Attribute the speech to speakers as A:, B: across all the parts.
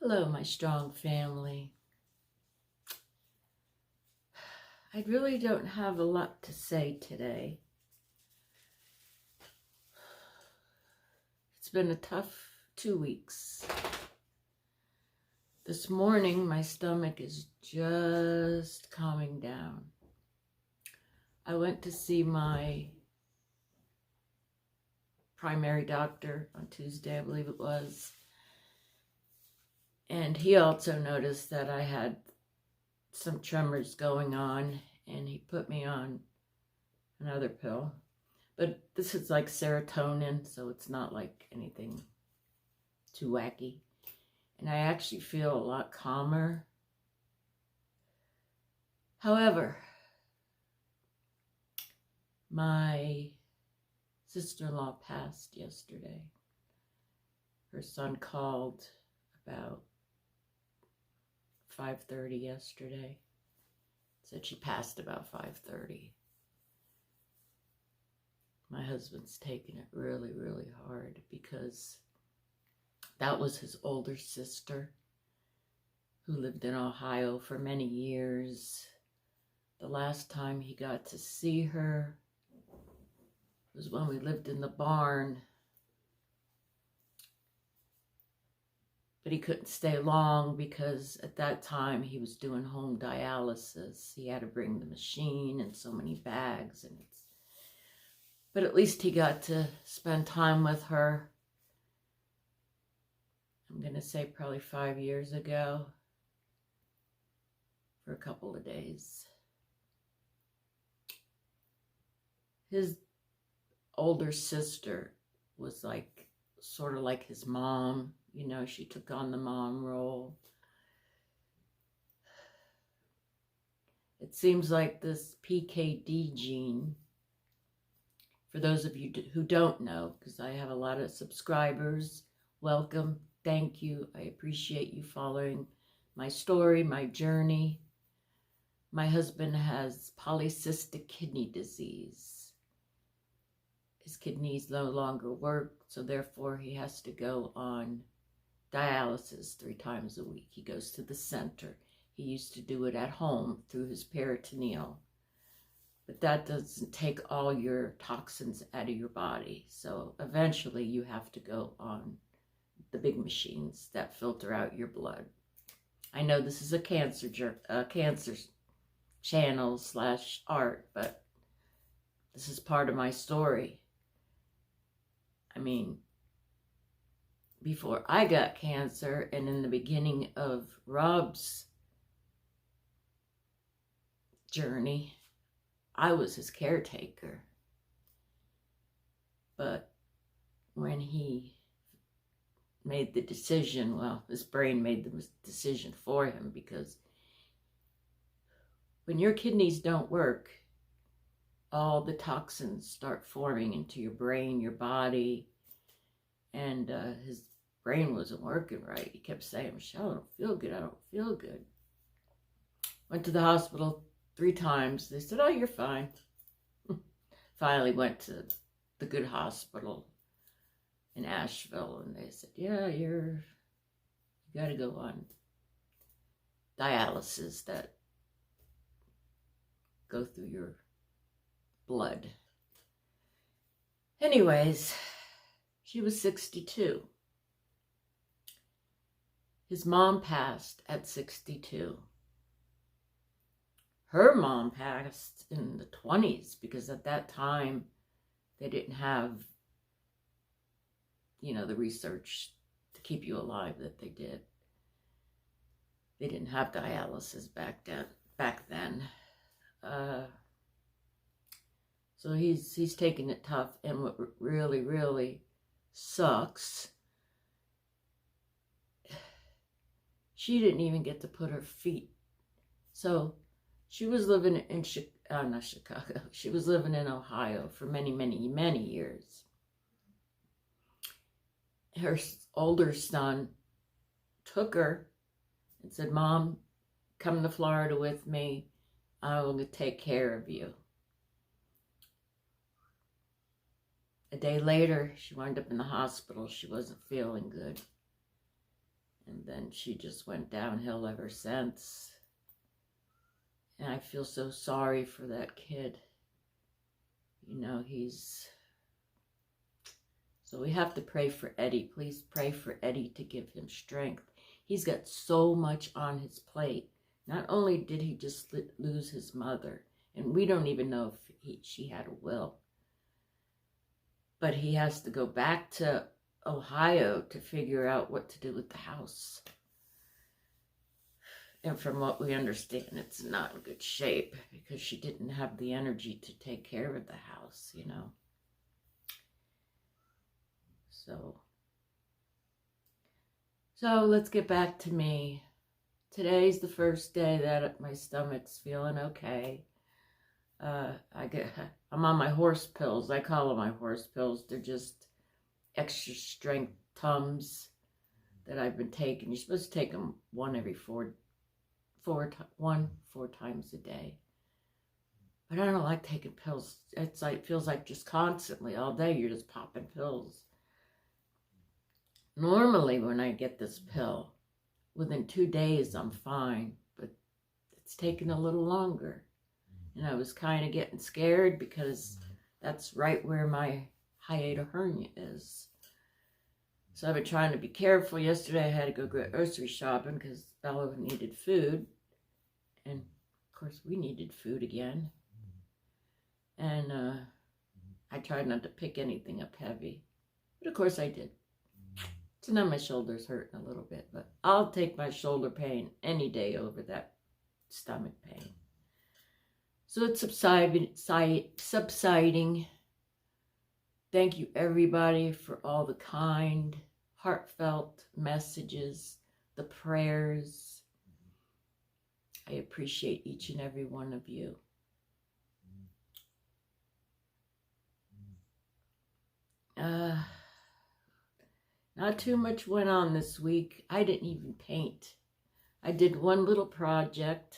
A: Hello, my strong family. I really don't have a lot to say today. It's been a tough 2 weeks. This morning, my stomach is just calming down. I went to see my primary doctor on Tuesday, I believe it was. And he also noticed that I had some tremors going on, and he put me on another pill. But this is like serotonin, so it's not like anything too wacky. And I actually feel a lot calmer. However, my sister-in-law passed yesterday. Her son called about 5:30 yesterday. Said she passed about 5:30. My husband's taking it really, really hard because that was his older sister who lived in Ohio for many years. The last time he got to see her was when we lived in the barn. But he couldn't stay long because at that time he was doing home dialysis. He had to bring the machine and so many bags, but at least he got to spend time with her. I'm going to say probably 5 years ago for a couple of days. His older sister was like, sort of like his mom. You know, she took on the mom role. It seems like this PKD gene, for those of you who don't know, because I have a lot of subscribers, welcome, thank you. I appreciate you following my story, my journey. My husband has polycystic kidney disease. His kidneys no longer work, so therefore he has to go on dialysis 3 times a week. He goes to the center. He used to do it at home through his peritoneal. But that doesn't take all your toxins out of your body. So eventually you have to go on the big machines that filter out your blood. I know this is a cancer channel / art, but this is part of my story. I mean, before I got cancer and in the beginning of Rob's journey, I was his caretaker. But when he made the decision, well, his brain made the decision for him, because when your kidneys don't work, all the toxins start forming into your brain, your body, and his brain wasn't working right. He kept saying, "Michelle, I don't feel good, I don't feel good." Went to the hospital 3 times. They said, "Oh, you're fine." Finally went to the good hospital in Asheville, and they said, "Yeah, you got to go on dialysis that go through your blood." Anyways, she was 62. His mom passed at 62. Her mom passed in the 20s because at that time they didn't have, the research to keep you alive that they did. They didn't have dialysis back then. So he's taking it tough, and what really, really sucks, she didn't even get to put her feet. So she was living in not Chicago. She was living in Ohio for many, many, many years. Her older son took her and said, "Mom, come to Florida with me. I'm going to take care of you." A day later, she wound up in the hospital. She wasn't feeling good. And then she just went downhill ever since. And I feel so sorry for that kid. You know, so we have to pray for Eddie. Please pray for Eddie to give him strength. He's got so much on his plate. Not only did he just lose his mother, and we don't even know if she had a will, but he has to go back to Ohio to figure out what to do with the house. And from what we understand, it's not in good shape because she didn't have the energy to take care of the house, you know. So let's get back to me. Today's the first day that my stomach's feeling okay. I'm on my horse pills. I call them my horse pills. They're just extra strength Tums that I've been taking. You're supposed to take them four times a day. But I don't like taking pills. It feels like just constantly all day you're just popping pills. Normally when I get this pill, within 2 days I'm fine, but it's taken a little longer. And I was kind of getting scared because that's right where my hiatal hernia is. So I've been trying to be careful. Yesterday I had to go grocery shopping because Bella needed food. And of course we needed food again. And I tried not to pick anything up heavy. But of course I did. So now my shoulder's hurting a little bit. But I'll take my shoulder pain any day over that stomach pain. So it's subsiding. Thank you everybody for all the kind, heartfelt messages, the prayers. I appreciate each and every one of you. Not too much went on this week. I didn't even paint. I did one little project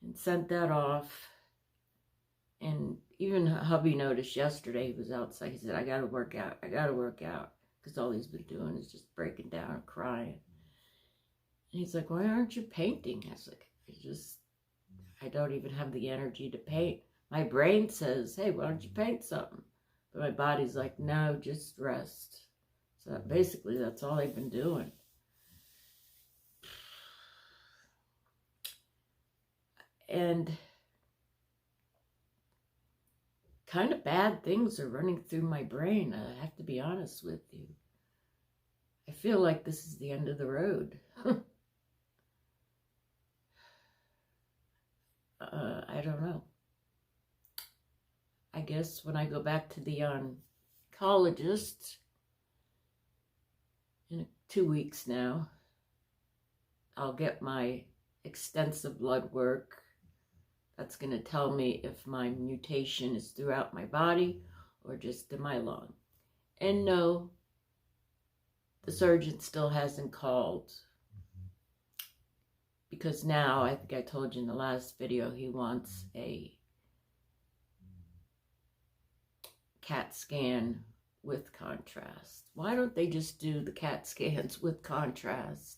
A: and sent that off. And even hubby noticed yesterday, he was outside. He said, I got to work out. I got to work out. Because all he's been doing is just breaking down and crying. And he's like, why aren't you painting? I was like, I don't even have the energy to paint. My brain says, hey, why don't you paint something? But my body's like, no, just rest. So basically, that's all I've been doing. And kind of bad things are running through my brain. I have to be honest with you. I feel like this is the end of the road. I don't know. I guess when I go back to the oncologist in 2 weeks now, I'll get my extensive blood work. That's going to tell me if my mutation is throughout my body or just in my lung. And no, the surgeon still hasn't called. Because now, I think I told you in the last video, he wants a CAT scan with contrast. Why don't they just do the CAT scans with contrast?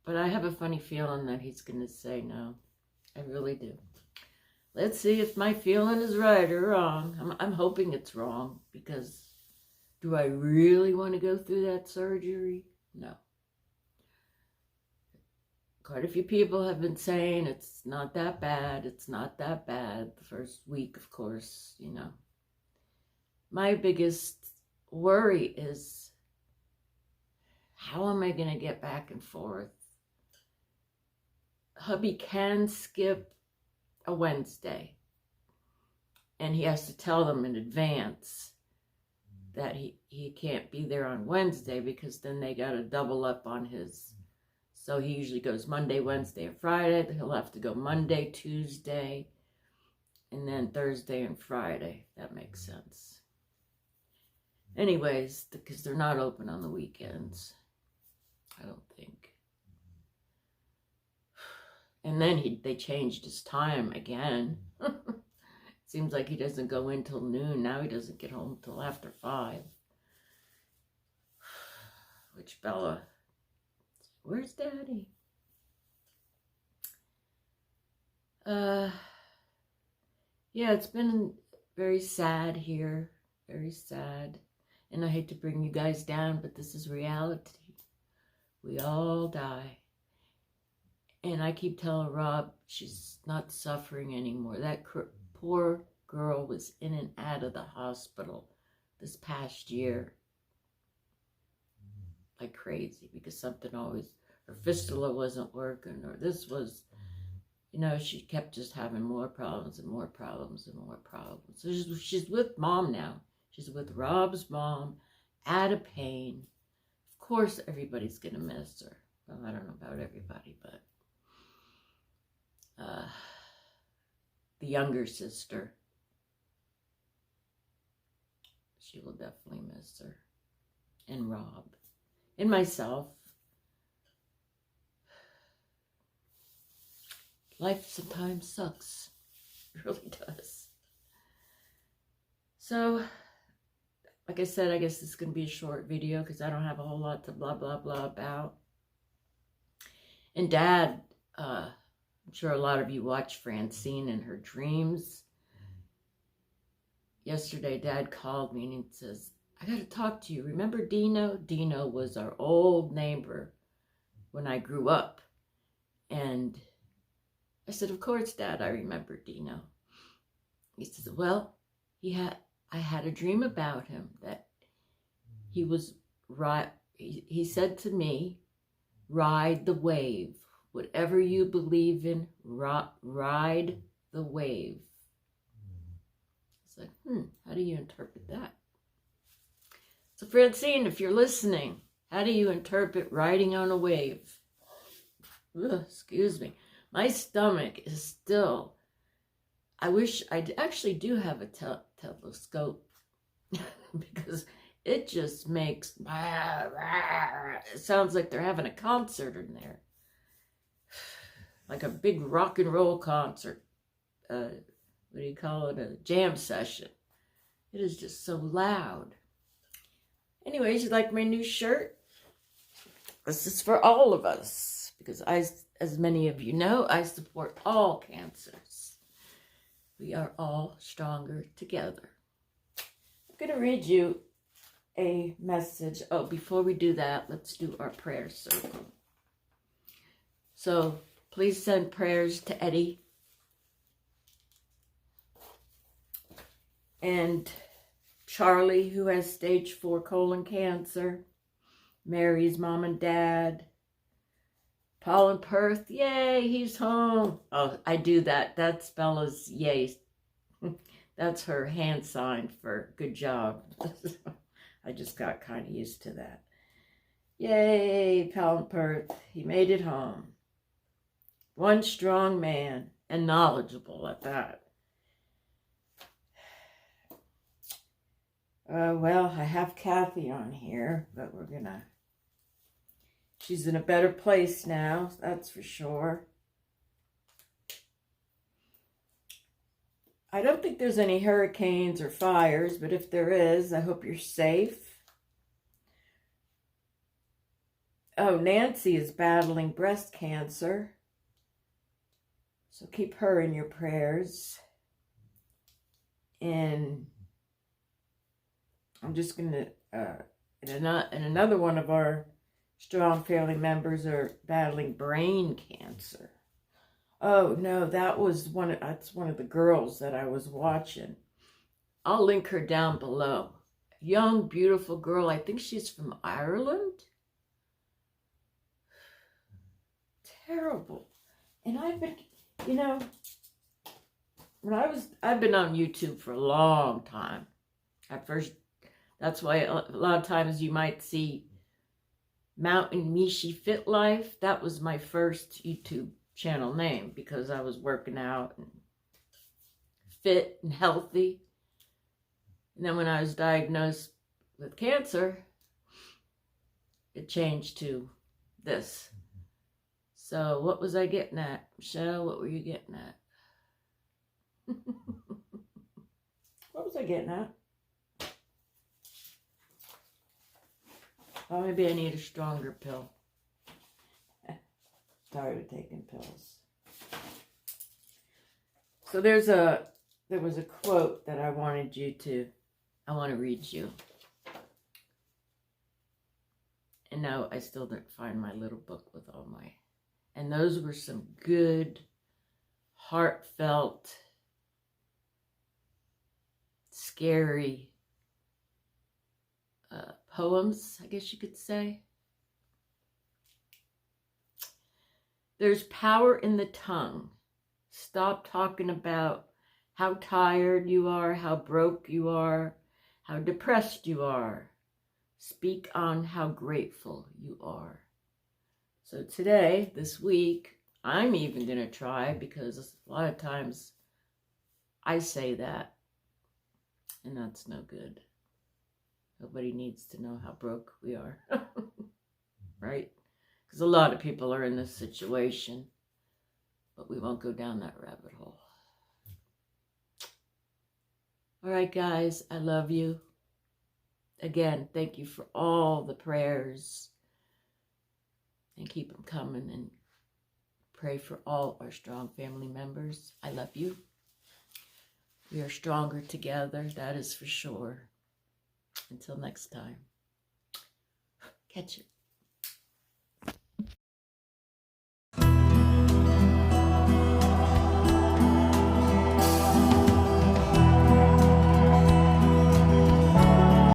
A: But I have a funny feeling that he's going to say no. I really do. Let's see if my feeling is right or wrong. I'm hoping it's wrong, because do I really want to go through that surgery? No. Quite a few people have been saying it's not that bad. It's not that bad. The first week, of course, you know. My biggest worry is, how am I going to get back and forth? Hubby can skip a Wednesday, and he has to tell them in advance that he can't be there on Wednesday, because then they got to double up on his. So he usually goes Monday, Wednesday, and Friday. He'll have to go Monday, Tuesday, and then Thursday and Friday. That makes sense. Anyways, because they're not open on the weekends, I don't think. And then they changed his time again. Seems like he doesn't go in till noon. Now he doesn't get home till after 5. Which Bella, where's Daddy? Yeah, it's been very sad here. Very sad. And I hate to bring you guys down, but this is reality. We all die. And I keep telling Rob she's not suffering anymore. That poor girl was in and out of the hospital this past year like crazy because something always, her fistula wasn't working, or this was, you know, she kept just having more problems and more problems and more problems. So she's with Mom now. She's with Rob's mom, out of pain. Of course, everybody's going to miss her. Well, I don't know about everybody, but the younger sister, she will definitely miss her. And Rob. And myself. Life sometimes sucks. It really does. So, like I said, I guess this is going to be a short video because I don't have a whole lot to blah, blah, blah about. And Dad, I'm sure a lot of you watch Francine and her dreams. Yesterday, Dad called me and he says, I got to talk to you. Remember Dino? Dino was our old neighbor when I grew up. And I said, of course, Dad, I remember Dino. He says, well, I had a dream about him that he was right. He said to me, ride the wave. Whatever you believe in, ride the wave. It's like, how do you interpret that? So Francine, if you're listening, how do you interpret riding on a wave? Ugh, excuse me. My stomach is still, I wish I actually do have a telescope because it just makes, it sounds like they're having a concert in there. Like a big rock and roll concert. What do you call it? A jam session. It is just so loud. Anyways, you like my new shirt? This is for all of us. Because as many of you know, I support all cancers. We are all stronger together. I'm going to read you a message. Oh, before we do that, let's do our prayer circle. So, please send prayers to Eddie. And Charlie, who has stage 4 colon cancer. Mary's mom and dad. Paul in Perth, yay, he's home. Oh, I do that. That's Bella's yay. That's her hand sign for good job. I just got kind of used to that. Yay, Paul in Perth. He made it home. One strong man and knowledgeable at that. Well, I have Kathy on here, but we're gonna... She's in a better place now, that's for sure. I don't think there's any hurricanes or fires, but if there is, I hope you're safe. Oh, Nancy is battling breast cancer. So keep her in your prayers. And I'm just going to, and another one of our strong family members are battling brain cancer. Oh, no, that's one of the girls that I was watching. I'll link her down below. Young, beautiful girl. I think she's from Ireland. Terrible. And I've been, you know, I've been on YouTube for a long time. That's why a lot of times you might see Mountain Mishi Fit Life. That was my first YouTube channel name because I was working out and fit and healthy. And then when I was diagnosed with cancer, it changed to this. So what was I getting at? Michelle, what were you getting at? was I getting at? Oh, maybe I need a stronger pill. Tired of taking pills. So there was a quote that I want to read you. And now I still didn't find my little book with all my, and those were some good, heartfelt, scary poems, I guess you could say. There's power in the tongue. Stop talking about how tired you are, how broke you are, how depressed you are. Speak on how grateful you are. So today, this week, I'm even going to try, because a lot of times I say that, and that's no good. Nobody needs to know how broke we are, right? Because a lot of people are in this situation, but we won't go down that rabbit hole. All right, guys, I love you. Again, thank you for all the prayers, and keep them coming, and pray for all our strong family members. I love you. We are stronger together, that is for sure. Until next time, catch it.